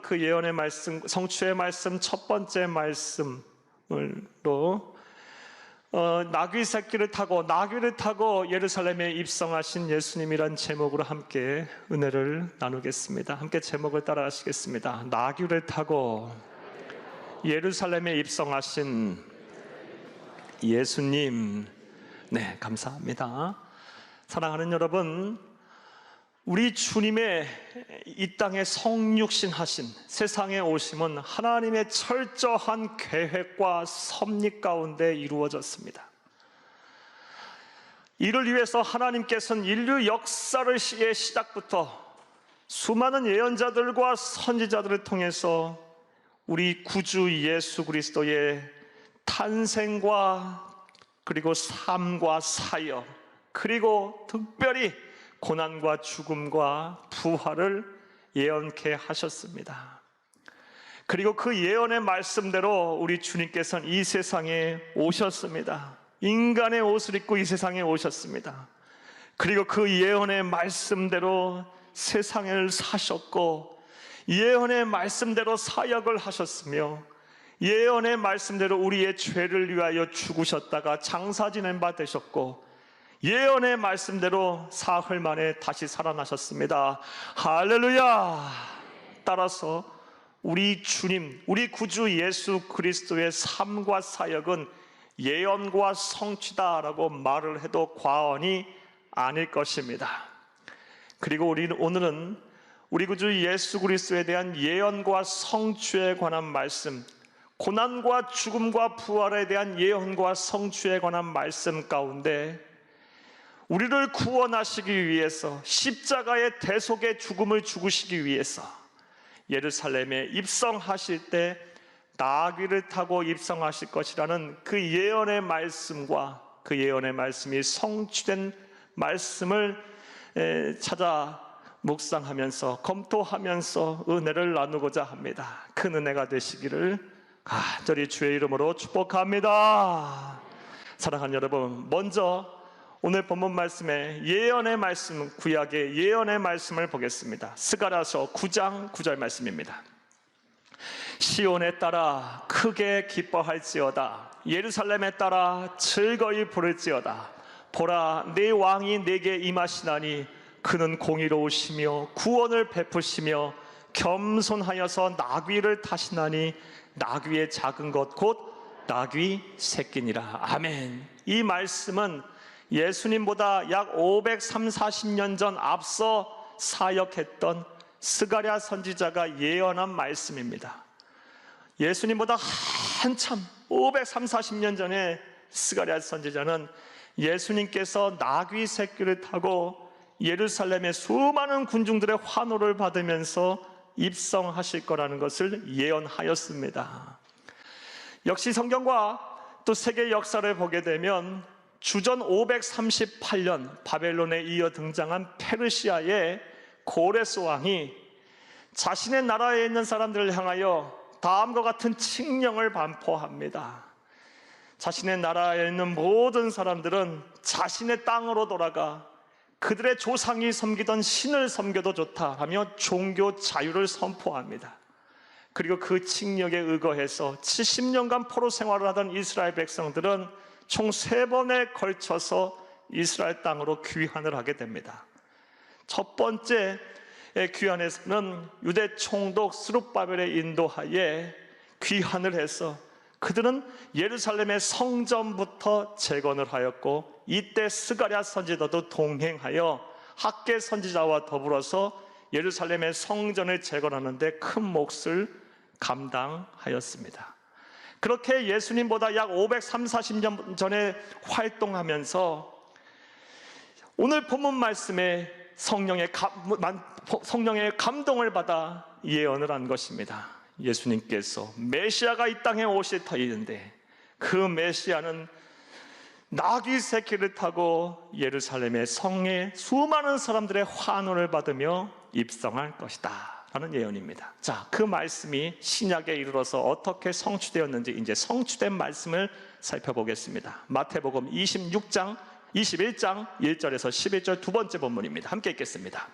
그 예언의 말씀, 성취의 말씀 첫 번째 말씀으로 나귀 새끼를 타고 예루살렘에 입성하신 예수님이란 제목으로 함께 은혜를 나누겠습니다. 함께 제목을 따라 하시겠습니다. 나귀를 타고 예루살렘에 입성하신 예수님. 네, 감사합니다. 사랑하는 여러분, 우리 주님의 이 땅에 성육신 하신 세상에 오심은 하나님의 철저한 계획과 섭리 가운데 이루어졌습니다. 이를 위해서 하나님께서는 인류 역사의 시작부터 수많은 예언자들과 선지자들을 통해서 우리 구주 예수 그리스도의 탄생과 그리고 삶과 사역, 그리고 특별히 고난과 죽음과 부활을 예언케 하셨습니다. 그리고 그 예언의 말씀대로 우리 주님께서는 이 세상에 오셨습니다. 인간의 옷을 입고 이 세상에 오셨습니다. 그리고 그 예언의 말씀대로 세상을 사셨고, 예언의 말씀대로 사역을 하셨으며, 예언의 말씀대로 우리의 죄를 위하여 죽으셨다가 장사 지낸 바 되셨고, 예언의 말씀대로 사흘 만에 다시 살아나셨습니다. 할렐루야! 따라서 우리 주님, 우리 구주 예수 그리스도의 삶과 사역은 예언과 성취다라고 말을 해도 과언이 아닐 것입니다. 그리고 우리는 오늘은 우리 구주 예수 그리스도에 대한 예언과 성취에 관한 말씀, 고난과 죽음과 부활에 대한 예언과 성취에 관한 말씀 가운데 우리를 구원하시기 위해서 십자가의 대속의 죽음을 죽으시기 위해서 예루살렘에 입성하실 때 나귀를 타고 입성하실 것이라는 그 예언의 말씀과 그 예언의 말씀이 성취된 말씀을 찾아 묵상하면서 검토하면서 은혜를 나누고자 합니다. 큰 은혜가 되시기를 간절히 주의 이름으로 축복합니다. 사랑하는 여러분, 먼저 오늘 본문 말씀에 예언의 말씀, 구약의 예언의 말씀을 보겠습니다. 스가랴서 9장 9절 말씀입니다. 시온에 따라 크게 기뻐할지어다. 예루살렘에 따라 즐거이 부를지어다. 보라, 내 왕이 내게 임하시나니 그는 공의로우시며 구원을 베푸시며 겸손하여서 나귀를 타시나니 나귀의 작은 것 곧 나귀 새끼니라. 아멘. 이 말씀은 예수님보다 약 530-40년 전 앞서 사역했던 스가랴 선지자가 예언한 말씀입니다. 예수님보다 한참 530-40년 전에 스가랴 선지자는 예수님께서 나귀 새끼를 타고 예루살렘의 수많은 군중들의 환호를 받으면서 입성하실 거라는 것을 예언하였습니다. 역시 성경과 또 세계 역사를 보게 되면 주전 538년 바벨론에 이어 등장한 페르시아의 고레스 왕이 자신의 나라에 있는 사람들을 향하여 다음과 같은 칙령을 반포합니다. 자신의 나라에 있는 모든 사람들은 자신의 땅으로 돌아가 그들의 조상이 섬기던 신을 섬겨도 좋다라며 종교 자유를 선포합니다. 그리고 그 칙령에 의거해서 70년간 포로 생활을 하던 이스라엘 백성들은 총 3번에 걸쳐서 이스라엘 땅으로 귀환을 하게 됩니다. 첫 번째 귀환에서는 유대 총독 스룹바벨의 인도하에 귀환을 해서 그들은 예루살렘의 성전부터 재건을 하였고, 이때 스가랴 선지자도 동행하여 학개 선지자와 더불어서 예루살렘의 성전을 재건하는데 큰 몫을 감당하였습니다. 그렇게 예수님보다 약 530-40년 전에 활동하면서 오늘 본문 말씀에 성령의 감동을 받아 예언을 한 것입니다. 예수님께서 메시아가 이 땅에 오실 터이는데 그 메시아는 나귀 새끼를 타고 예루살렘의 성에 수많은 사람들의 환호를 받으며 입성할 것이다 라는 예언입니다. 자, 그 말씀이 신약에 이르러서 어떻게 성취되었는지 이제 성취된 말씀을 살펴보겠습니다. 마태복음 21장 1절에서 11절 두 번째 본문입니다. 함께 읽겠습니다.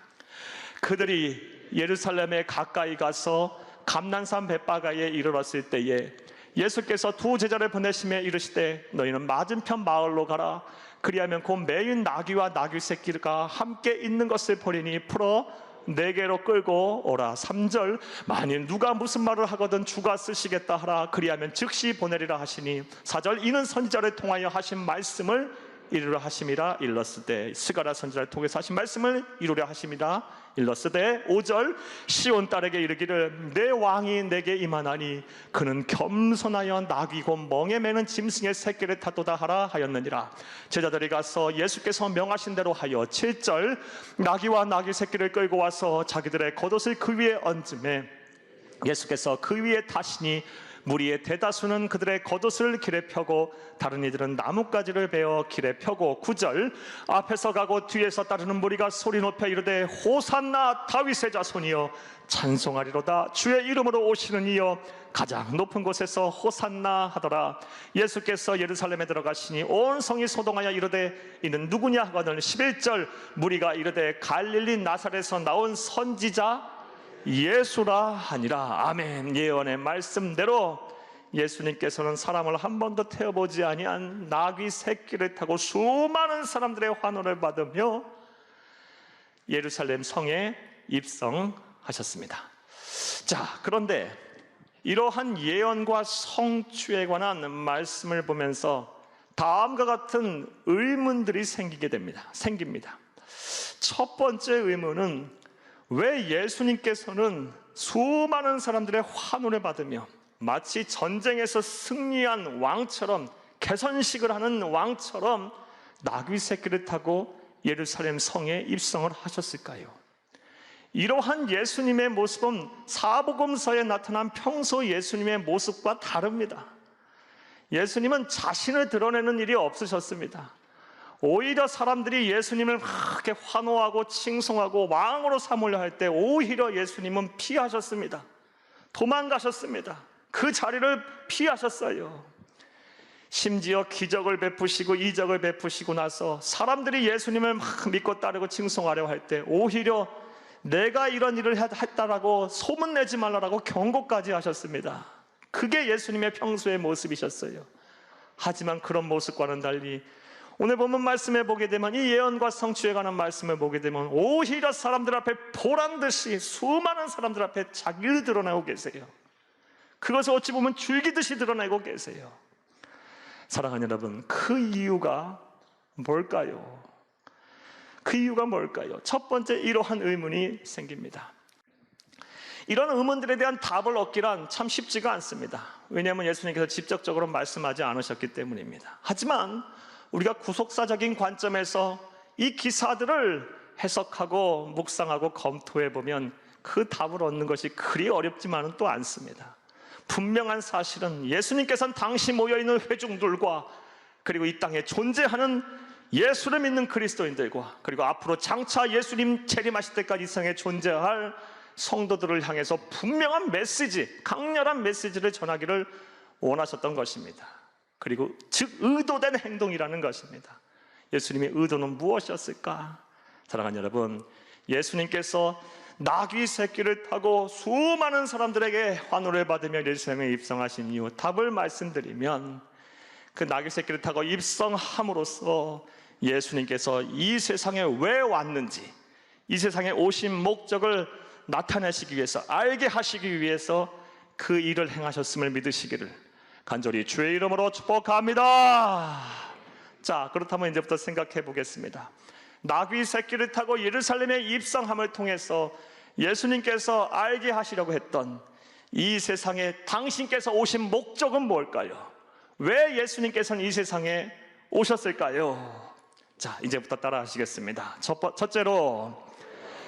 그들이 예루살렘에 가까이 가서 감난산 벳바가에 이르렀을 때에 예수께서 두 제자를 보내심에 이르시되 너희는 맞은편 마을로 가라. 그리하면 곧 매인 나귀와 나귀 새끼가 함께 있는 것을 보리니 풀어 내게로 끌고 오라. 3절 만일 누가 무슨 말을 하거든 주가 쓰시겠다 하라. 그리하면 즉시 보내리라 하시니 4절 이는 선지자를 통하여 하신 말씀을 이루려 하심이라 일렀으되 스가랴 선지자를 통해서 하신 말씀을 이루려 하심이라 일렀으되 5절 시온 딸에게 이르기를 내 왕이 내게 임하나니 그는 겸손하여 나귀 곧 멍에 매는 짐승의 새끼를 타도다 하라 하였느니라. 제자들이 가서 예수께서 명하신 대로 하여 7절 나귀와 나귀 새끼를 끌고 와서 자기들의 겉옷을 그 위에 얹음에 예수께서 그 위에 타시니 무리의 대다수는 그들의 겉옷을 길에 펴고 다른 이들은 나뭇가지를 베어 길에 펴고 9절 앞에서 가고 뒤에서 따르는 무리가 소리 높여 이르되 호산나 다윗의 자손이여 찬송하리로다. 주의 이름으로 오시는 이여 가장 높은 곳에서 호산나 하더라. 예수께서 예루살렘에 들어가시니 온 성이 소동하여 이르되 이는 누구냐 하거늘 11절 무리가 이르되 갈릴리 나사렛에서 나온 선지자 예수라 하니라. 아멘. 예언의 말씀대로 예수님께서는 사람을 한 번도 태워보지 아니한 나귀 새끼를 타고 수많은 사람들의 환호를 받으며 예루살렘 성에 입성하셨습니다. 자, 그런데 이러한 예언과 성취에 관한 말씀을 보면서 다음과 같은 의문들이 생깁니다. 첫 번째 의문은 왜 예수님께서는 수많은 사람들의 환호를 받으며 마치 전쟁에서 승리한 왕처럼 개선식을 하는 왕처럼 나귀 새끼를 타고 예루살렘 성에 입성을 하셨을까요? 이러한 예수님의 모습은 사복음서에 나타난 평소 예수님의 모습과 다릅니다. 예수님은 자신을 드러내는 일이 없으셨습니다. 오히려 사람들이 예수님을 그렇게 환호하고 칭송하고 왕으로 삼으려 할 때 오히려 예수님은 피하셨습니다. 도망가셨습니다. 그 자리를 피하셨어요. 심지어 기적을 베푸시고 이적을 베푸시고 나서 사람들이 예수님을 막 믿고 따르고 칭송하려 할 때 오히려 내가 이런 일을 했다라고 소문내지 말라라고 경고까지 하셨습니다. 그게 예수님의 평소의 모습이셨어요. 하지만 그런 모습과는 달리 오늘 본문 말씀에 보게 되면 이 예언과 성취에 관한 말씀을 보게 되면 오히려 사람들 앞에 보란듯이 수많은 사람들 앞에 자기를 드러내고 계세요. 그것을 어찌 보면 줄기듯이 드러내고 계세요. 사랑하는 여러분, 그 이유가 뭘까요? 그 이유가 뭘까요? 첫 번째 이러한 의문이 생깁니다. 이런 의문들에 대한 답을 얻기란 참 쉽지가 않습니다. 왜냐하면 예수님께서 직접적으로 말씀하지 않으셨기 때문입니다. 하지만 우리가 구속사적인 관점에서 이 기사들을 해석하고 묵상하고 검토해 보면 그 답을 얻는 것이 그리 어렵지만은 또 않습니다. 분명한 사실은 예수님께서는 당시 모여있는 회중들과 그리고 이 땅에 존재하는 예수를 믿는 그리스도인들과 그리고 앞으로 장차 예수님 재림하실 때까지 이 세상에 존재할 성도들을 향해서 분명한 메시지, 강렬한 메시지를 전하기를 원하셨던 것입니다. 그리고 즉 의도된 행동이라는 것입니다. 예수님의 의도는 무엇이었을까? 사랑하는 여러분, 예수님께서 나귀 새끼를 타고 수많은 사람들에게 환호를 받으며 예루살렘에 입성하신 이유, 답을 말씀드리면 그 나귀 새끼를 타고 입성함으로써 예수님께서 이 세상에 왜 왔는지, 이 세상에 오신 목적을 나타내시기 위해서, 알게 하시기 위해서 그 일을 행하셨음을 믿으시기를 간절히 주의 이름으로 축복합니다. 자, 그렇다면 이제부터 생각해 보겠습니다. 나귀 새끼를 타고 예루살렘에 입성함을 통해서 예수님께서 알게 하시려고 했던 이 세상에 당신께서 오신 목적은 뭘까요? 왜 예수님께서는 이 세상에 오셨을까요? 자, 이제부터 따라 하시겠습니다. 첫째로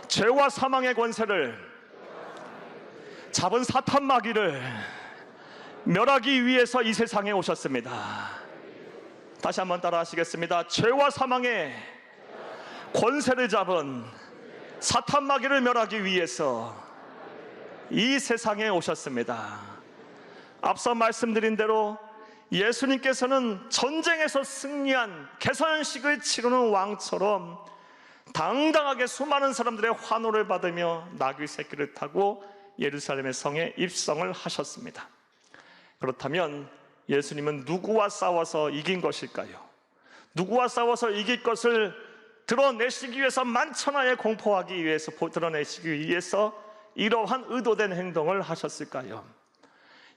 죄와 사망의 권세를 잡은 사탄 마귀를 멸하기 위해서 이 세상에 오셨습니다. 다시 한번 따라 하시겠습니다. 죄와 사망의 권세를 잡은 사탄 마귀를 멸하기 위해서 이 세상에 오셨습니다. 앞서 말씀드린 대로 예수님께서는 전쟁에서 승리한 개선식을 치르는 왕처럼 당당하게 수많은 사람들의 환호를 받으며 나귀 새끼를 타고 예루살렘의 성에 입성을 하셨습니다. 그렇다면 예수님은 누구와 싸워서 이긴 것일까요? 누구와 싸워서 이길 것을 드러내시기 위해서, 만천하에 공포하기 위해서, 드러내시기 위해서 이러한 의도된 행동을 하셨을까요?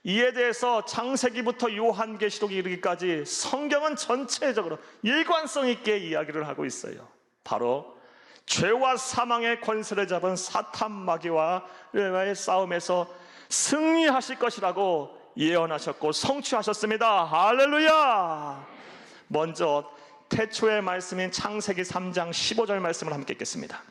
이에 대해서 창세기부터 요한계시록에 이르기까지 성경은 전체적으로 일관성 있게 이야기를 하고 있어요. 바로 죄와 사망의 권세를 잡은 사탄 마귀와의 싸움에서 승리하실 것이라고 예언하셨고 성취하셨습니다. 할렐루야! 먼저 태초의 말씀인 창세기 3장 15절 말씀을 함께 읽겠습니다.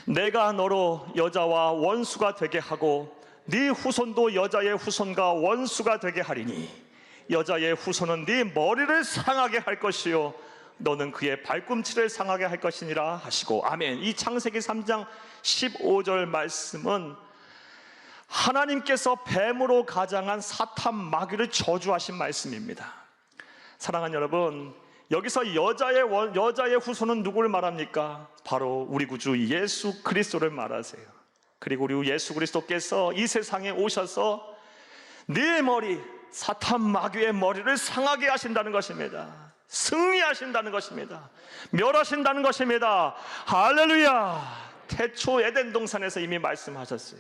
내가 너로 여자와 원수가 되게 하고 네 후손도 여자의 후손과 원수가 되게 하리니 여자의 후손은 네 머리를 상하게 할 것이요 너는 그의 발꿈치를 상하게 할 것이니라 하시고, 아멘. 이 창세기 3장 15절 말씀은 하나님께서 뱀으로 가장한 사탄 마귀를 저주하신 말씀입니다. 사랑하는 여러분, 여기서 여자의 후손은 누구를 말합니까? 바로 우리 구주 예수 그리스도를 말하세요. 그리고 우리 예수 그리스도께서 이 세상에 오셔서 네 머리, 사탄 마귀의 머리를 상하게 하신다는 것입니다. 승리하신다는 것입니다. 멸하신다는 것입니다. 할렐루야! 태초 에덴 동산에서 이미 말씀하셨어요.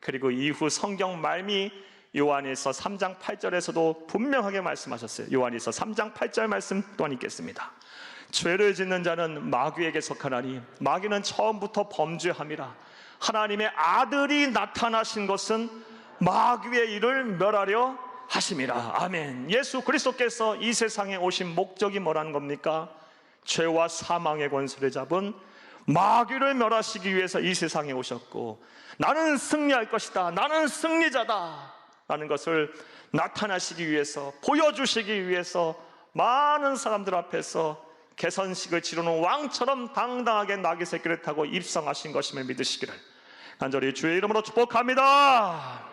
그리고 이후 성경 말미 요한일서 3장 8절에서도 분명하게 말씀하셨어요. 요한일서 3장 8절 말씀 또한 읽겠습니다. 죄를 짓는 자는 마귀에게 속하나니 마귀는 처음부터 범죄함이라. 하나님의 아들이 나타나신 것은 마귀의 일을 멸하려 하심이라. 아멘. 예수 그리스도께서 이 세상에 오신 목적이 뭐라는 겁니까? 죄와 사망의 권세를 잡은 마귀를 멸하시기 위해서 이 세상에 오셨고, 나는 승리할 것이다, 나는 승리자다 라는 것을 나타나시기 위해서, 보여주시기 위해서 많은 사람들 앞에서 개선식을 치르는 왕처럼 당당하게 나귀 새끼를 타고 입성하신 것임을 믿으시기를 간절히 주의 이름으로 축복합니다.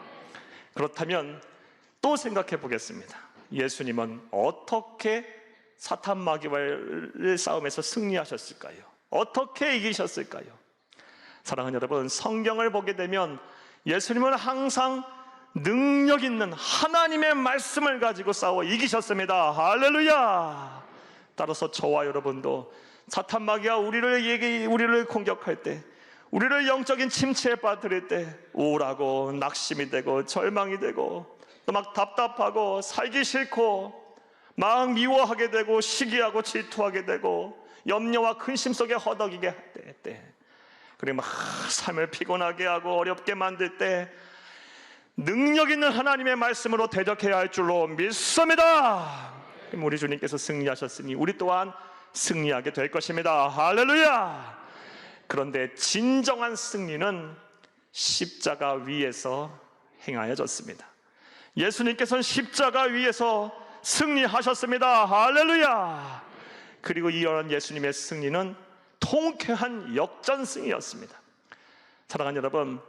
그렇다면 또 생각해 보겠습니다. 예수님은 어떻게 사탄 마귀와의 싸움에서 승리하셨을까요? 어떻게 이기셨을까요? 사랑하는 여러분, 성경을 보게 되면 예수님은 항상 능력 있는 하나님의 말씀을 가지고 싸워 이기셨습니다. 할렐루야! 따라서 저와 여러분도 사탄 마귀가 우리를 공격할 때, 우리를 영적인 침체에 빠뜨릴 때 우울하고 낙심이 되고 절망이 되고 또 막 답답하고 살기 싫고 막 미워하게 되고 시기하고 질투하게 되고 염려와 근심 속에 허덕이게 할 때, 그리고 막 삶을 피곤하게 하고 어렵게 만들 때 능력 있는 하나님의 말씀으로 대적해야 할 줄로 믿습니다. 우리 주님께서 승리하셨으니 우리 또한 승리하게 될 것입니다. 할렐루야! 그런데 진정한 승리는 십자가 위에서 행하여졌습니다. 예수님께서는 십자가 위에서 승리하셨습니다. 할렐루야! 그리고 이런 예수님의 승리는 통쾌한 역전승이었습니다. 사랑하는 여러분,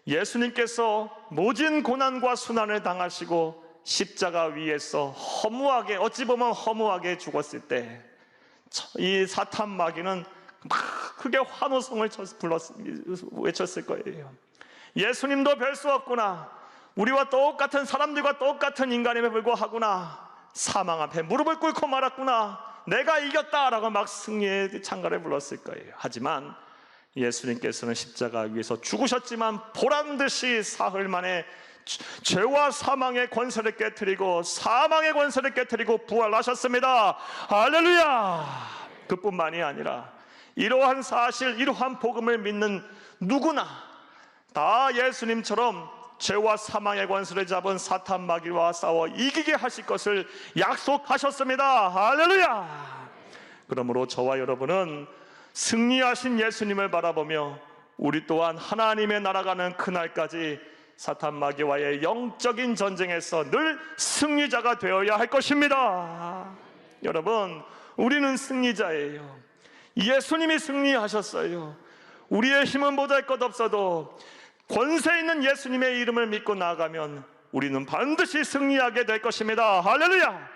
예수님께서 모진 고난과 순환을 당하시고 십자가 위에서 허무하게, 어찌 보면 허무하게 죽었을 때 이 사탄 마귀는 막 크게 환호성을 외쳤을 거예요. 예수님도 별 수 없구나, 우리와 똑같은 사람들과 똑같은 인간임에 불구하구나, 사망 앞에 무릎을 꿇고 말았구나, 내가 이겼다라고 막 승리의 찬가를 불렀을 거예요. 하지만 예수님께서는 십자가 위에서 죽으셨지만 보란듯이 사흘 만에 죄와 사망의 권세를 깨뜨리고 사망의 권세를 깨뜨리고 부활하셨습니다. 할렐루야! 그뿐만이 아니라 이러한 사실, 이러한 복음을 믿는 누구나 다 예수님처럼 죄와 사망의 권세를 잡은 사탄 마귀와 싸워 이기게 하실 것을 약속하셨습니다. 할렐루야! 그러므로 저와 여러분은 승리하신 예수님을 바라보며 우리 또한 하나님의 나라가는 그날까지 사탄 마귀와의 영적인 전쟁에서 늘 승리자가 되어야 할 것입니다. 여러분, 우리는 승리자예요. 예수님이 승리하셨어요. 우리의 힘은 보잘것없어도 권세 있는 예수님의 이름을 믿고 나아가면 우리는 반드시 승리하게 될 것입니다. 할렐루야!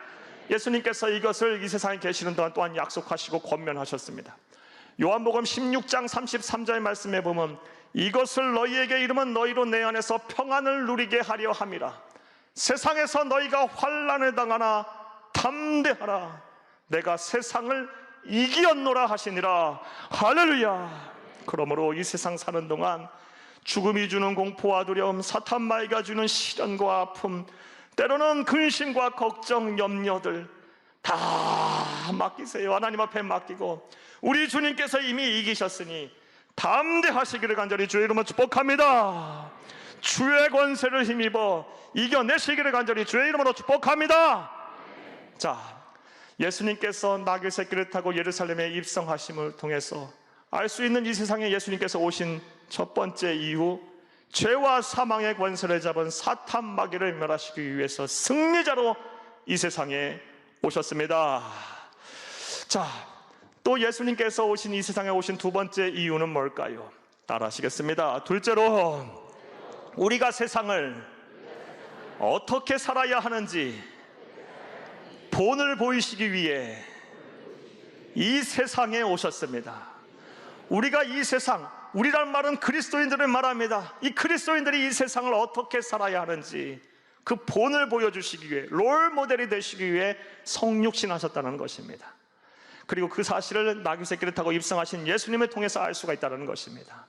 예수님께서 이것을 이 세상에 계시는 동안 또한 약속하시고 권면하셨습니다. 요한복음 16장 33절 말씀에 보면 이것을 너희에게 이르면 너희로 내 안에서 평안을 누리게 하려 함이라. 세상에서 너희가 환난을 당하나 담대하라. 내가 세상을 이기었노라 하시니라. 할렐루야. 그러므로 이 세상 사는 동안 죽음이 주는 공포와 두려움, 사탄 마귀가 주는 시련과 아픔, 때로는 근심과 걱정, 염려들 다 맡기세요. 하나님 앞에 맡기고 우리 주님께서 이미 이기셨으니 담대하시기를 간절히 주의 이름으로 축복합니다. 주의 권세를 힘입어 이겨내시기를 간절히 주의 이름으로 축복합니다. 자, 예수님께서 나귀 새끼를 타고 예루살렘에 입성하심을 통해서 알 수 있는 이 세상에 예수님께서 오신 첫 번째 이유, 죄와 사망의 권세를 잡은 사탄 마귀를 멸하시기 위해서 승리자로 이 세상에 오셨습니다. 자, 또 예수님께서 오신 이 세상에 오신 두 번째 이유는 뭘까요? 따라 하시겠습니다. 둘째로 우리가 세상을 어떻게 살아야 하는지 본을 보이시기 위해 이 세상에 오셨습니다. 우리가 이 세상, 우리란 말은 그리스도인들을 말합니다. 이 그리스도인들이 이 세상을 어떻게 살아야 하는지 그 본을 보여주시기 위해, 롤 모델이 되시기 위해 성육신하셨다는 것입니다. 그리고 그 사실을 나귀 새끼를 타고 입성하신 예수님을 통해서 알 수가 있다는 것입니다.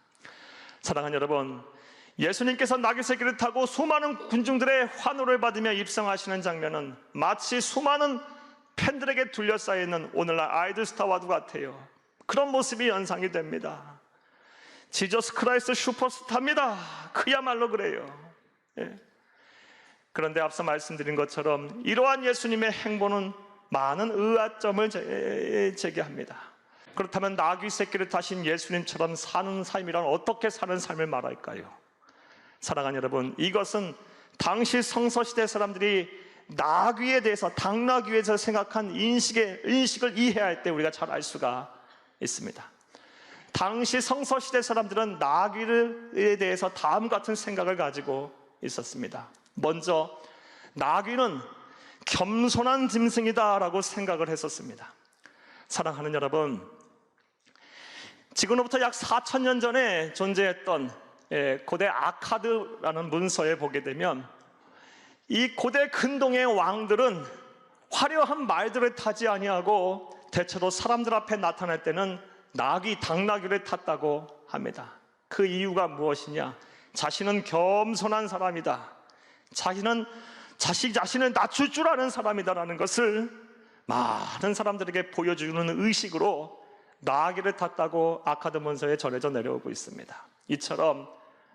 사랑하는 여러분, 예수님께서 나귀 새끼를 타고 수많은 군중들의 환호를 받으며 입성하시는 장면은 마치 수많은 팬들에게 둘러싸여 있는 오늘날 아이돌 스타와도 같아요. 그런 모습이 연상이 됩니다. 지저스 크라이스트 슈퍼스타입니다. 그야말로 그래요. 예. 그런데 앞서 말씀드린 것처럼 이러한 예수님의 행보는 많은 의아점을 제기합니다. 그렇다면 나귀 새끼를 타신 예수님처럼 사는 삶이란 어떻게 사는 삶을 말할까요? 사랑하는 여러분, 이것은 당시 성서시대 사람들이 나귀에 대해서, 당나귀에 대해서 생각한 인식을 이해할 때 우리가 잘 알 수가 있습니다. 당시 성서시대 사람들은 나귀에 대해서 다음 같은 생각을 가지고 있었습니다. 먼저 나귀는 겸손한 짐승이다라고 생각을 했었습니다. 사랑하는 여러분, 지금으로부터 약 4,000년 전에 존재했던 고대 아카드라는 문서에 보게 되면 이 고대 근동의 왕들은 화려한 말들을 타지 아니하고 대체로 사람들 앞에 나타날 때는 나귀, 당나귀를 탔다고 합니다. 그 이유가 무엇이냐? 자신은 겸손한 사람이다, 자신을 낮출 줄 아는 사람이다라는 것을 많은 사람들에게 보여주는 의식으로 나귀를 탔다고 아카드 문서에 전해져 내려오고 있습니다. 이처럼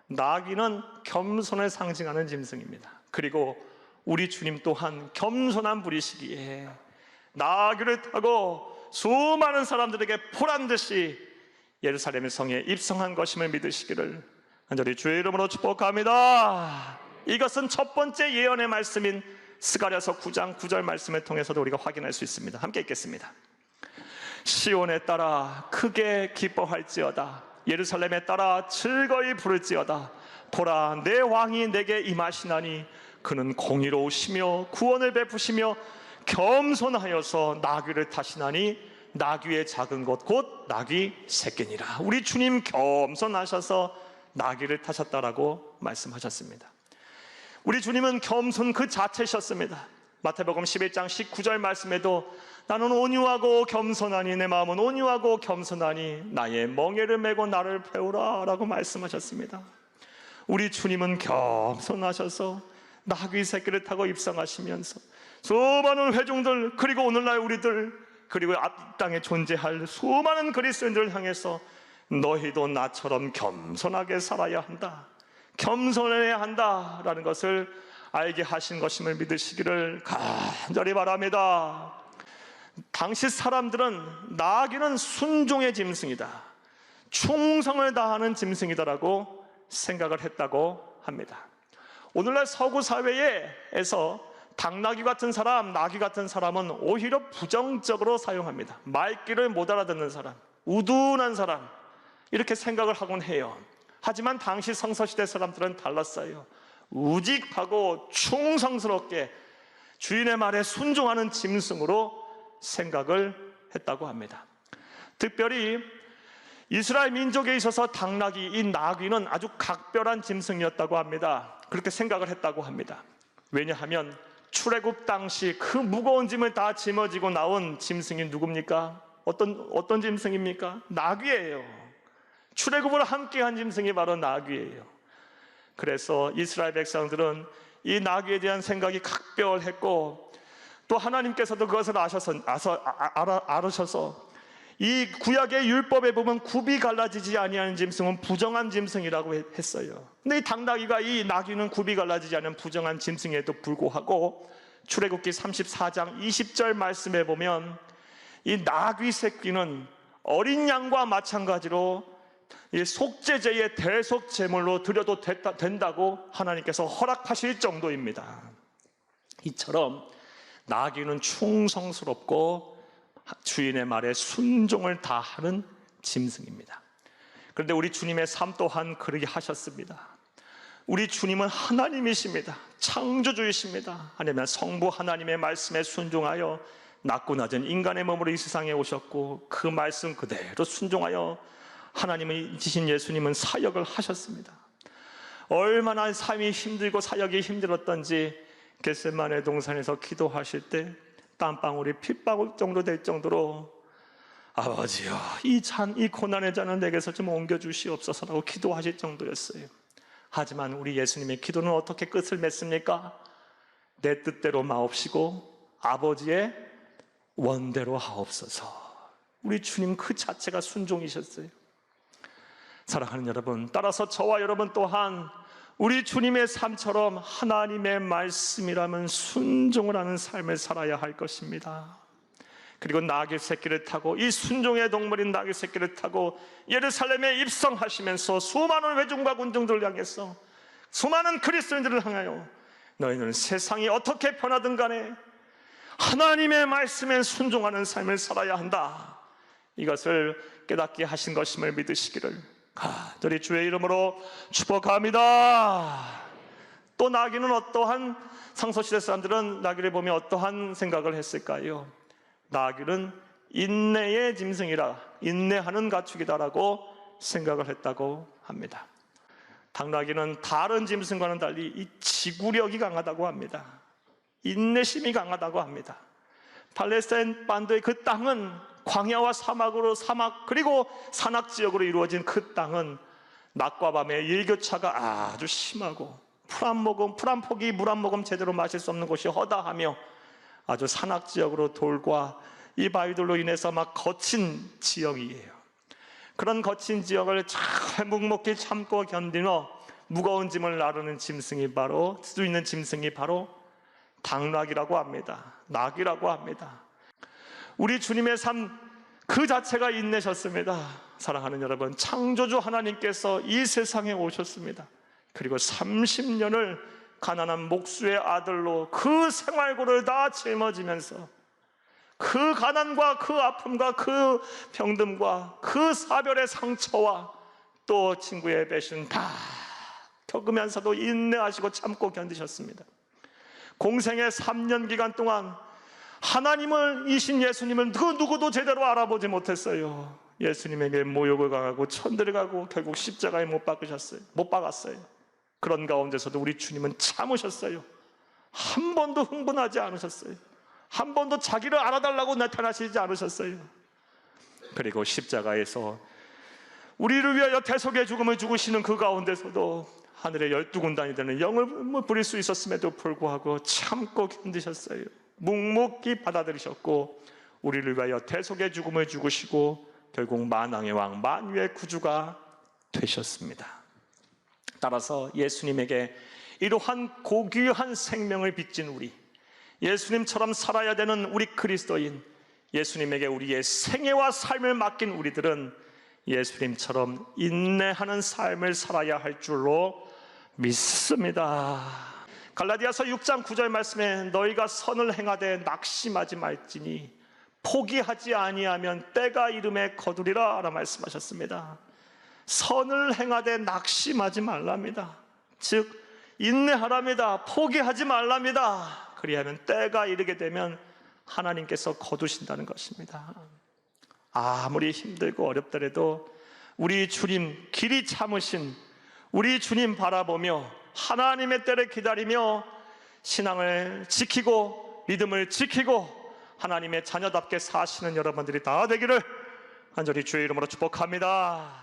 나귀는 겸손을 상징하는 짐승입니다. 그리고 우리 주님 또한 겸손한 분이시기에 나귀를 타고 수많은 사람들에게 보란듯이 예루살렘의 성에 입성한 것임을 믿으시기를 간절히 주의 이름으로 축복합니다. 이것은 첫 번째 예언의 말씀인 스가랴서 9장 9절 말씀을 통해서도 우리가 확인할 수 있습니다. 함께 읽겠습니다. 시온에 따라 크게 기뻐할지어다, 예루살렘에 따라 즐거이 부를지어다. 보라, 내 왕이 내게 임하시나니 그는 공의로우시며 구원을 베푸시며 겸손하여서 나귀를 타시나니 나귀의 작은 것 곧 나귀 새끼니라. 우리 주님 겸손하셔서 나귀를 타셨다라고 말씀하셨습니다. 우리 주님은 겸손 그 자체셨습니다. 마태복음 11장 19절 말씀에도 나는 온유하고 겸손하니, 내 마음은 온유하고 겸손하니 나의 멍에를 메고 나를 배우라 라고 말씀하셨습니다. 우리 주님은 겸손하셔서 나귀 새끼를 타고 입성하시면서 수많은 회중들, 그리고 오늘날 우리들, 그리고 앞 땅에 존재할 수많은 그리스도인들을 향해서 너희도 나처럼 겸손하게 살아야 한다, 겸손해야 한다라는 것을 알게 하신 것임을 믿으시기를 간절히 바랍니다. 당시 사람들은 나귀는 순종의 짐승이다, 충성을 다하는 짐승이다라고 생각을 했다고 합니다. 오늘날 서구 사회에서 당나귀 같은 사람, 나귀 같은 사람은 오히려 부정적으로 사용합니다. 말귀를 못 알아듣는 사람, 우둔한 사람, 이렇게 생각을 하곤 해요. 하지만 당시 성서시대 사람들은 달랐어요. 우직하고 충성스럽게 주인의 말에 순종하는 짐승으로 생각을 했다고 합니다. 특별히 이스라엘 민족에 있어서 당나귀, 이 나귀는 아주 각별한 짐승이었다고 합니다. 그렇게 생각을 했다고 합니다. 왜냐하면 출애굽 당시 그 무거운 짐을 다 짊어지고 나온 짐승이 누굽니까? 어떤 짐승입니까? 나귀예요. 출애굽을 함께한 짐승이 바로 나귀예요. 그래서 이스라엘 백성들은 이 나귀에 대한 생각이 각별했고, 또 하나님께서도 그것을 알으셔서 이 구약의 율법에 보면 굽이 갈라지지 아니하는 짐승은 부정한 짐승이라고 했어요. 근데 이 당나귀가, 이 나귀는 굽이 갈라지지 않은 부정한 짐승에도 불구하고 출애굽기 34장 20절 말씀에 보면 이 나귀 새끼는 어린 양과 마찬가지로 이 속죄제의 대속 제물로 드려도 된다고 하나님께서 허락하실 정도입니다. 이처럼 나귀는 충성스럽고 주인의 말에 순종을 다하는 짐승입니다. 그런데 우리 주님의 삶 또한 그러게 하셨습니다. 우리 주님은 하나님이십니다. 창조주이십니다. 아니면 성부 하나님의 말씀에 순종하여 낮고 낮은 인간의 몸으로 이 세상에 오셨고, 그 말씀 그대로 순종하여 하나님의 지신 예수님은 사역을 하셨습니다. 얼마나 삶이 힘들고 사역이 힘들었던지 겟세마네 동산에서 기도하실 때 땀방울이 핏방울 정도 될 정도로 아버지여, 이 고난의 잔을 내게서 좀 옮겨주시옵소서라고 기도하실 정도였어요. 하지만 우리 예수님의 기도는 어떻게 끝을 맺습니까? 내 뜻대로 마옵시고 아버지의 원대로 하옵소서. 우리 주님 그 자체가 순종이셨어요. 사랑하는 여러분, 따라서 저와 여러분 또한 우리 주님의 삶처럼 하나님의 말씀이라면 순종을 하는 삶을 살아야 할 것입니다. 그리고 나귀 새끼를 타고, 이 순종의 동물인 나귀 새끼를 타고 예루살렘에 입성하시면서 수많은 회중과 군중들을 향해서, 수많은 그리스도인들을 향하여 너희는 세상이 어떻게 변하든 간에 하나님의 말씀에 순종하는 삶을 살아야 한다, 이것을 깨닫게 하신 것임을 믿으시기를 간절히 주의 이름으로 축복합니다. 또 나귀는 어떠한, 상소시대 사람들은 나귀를 보며 어떠한 생각을 했을까요? 나귀는 인내의 짐승이라, 인내하는 가축이다라고 생각을 했다고 합니다. 당나귀는 다른 짐승과는 달리 이 지구력이 강하다고 합니다. 인내심이 강하다고 합니다. 팔레스타인 반도의 그 땅은 광야와 사막 그리고 산악지역으로 이루어진 그 땅은 낮과 밤의 일교차가 아주 심하고, 풀 한 포기 물 한 모금 제대로 마실 수 없는 곳이 허다하며 아주 산악지역으로 돌과 이 바위들로 인해서 막 거친 지역이에요. 그런 거친 지역을 잘 묵묵히 참고 견디며 무거운 짐을 나르는 짐승이 바로, 수 있는 짐승이 바로 당나귀라고 합니다. 나귀라고 합니다. 우리 주님의 삶 그 자체가 인내셨습니다. 사랑하는 여러분, 창조주 하나님께서 이 세상에 오셨습니다. 그리고 30년을 가난한 목수의 아들로 그 생활고를 다 짊어지면서 그 가난과 그 아픔과 그 병듦과 그 사별의 상처와 또 친구의 배신 다 겪으면서도 인내하시고 참고 견디셨습니다. 공생의 3년 기간 동안 하나님을, 이신 예수님을 그 누구도 제대로 알아보지 못했어요. 예수님에게 모욕을 당하고 천대를 가고 결국 십자가에 못 박았어요. 그런 가운데서도 우리 주님은 참으셨어요. 한 번도 흥분하지 않으셨어요. 한 번도 자기를 알아달라고 나타나시지 않으셨어요. 그리고 십자가에서 우리를 위하여 대속의 죽음을 죽으시는 그 가운데서도 하늘의 12군단이 되는 영을 부릴 수 있었음에도 불구하고 참고 견디셨어요. 묵묵히 받아들이셨고 우리를 위하여 대속의 죽음을 죽으시고 결국 만왕의 왕, 만유의 구주가 되셨습니다. 따라서 예수님에게 이러한 고귀한 생명을 빚진 우리, 예수님처럼 살아야 되는 우리 그리스도인, 예수님에게 우리의 생애와 삶을 맡긴 우리들은 예수님처럼 인내하는 삶을 살아야 할 줄로 믿습니다. 갈라디아서 6장 9절 말씀에 너희가 선을 행하되 낙심하지 말지니 포기하지 아니하면 때가 이름에 거두리라 라고 말씀하셨습니다. 선을 행하되 낙심하지 말랍니다. 즉 인내하랍니다. 포기하지 말랍니다. 그리하면 때가 이르게 되면 하나님께서 거두신다는 것입니다. 아무리 힘들고 어렵더라도 우리 주님 길이 참으신 우리 주님 바라보며 하나님의 때를 기다리며 신앙을 지키고 믿음을 지키고 하나님의 자녀답게 사시는 여러분들이 다 되기를 간절히 주의 이름으로 축복합니다.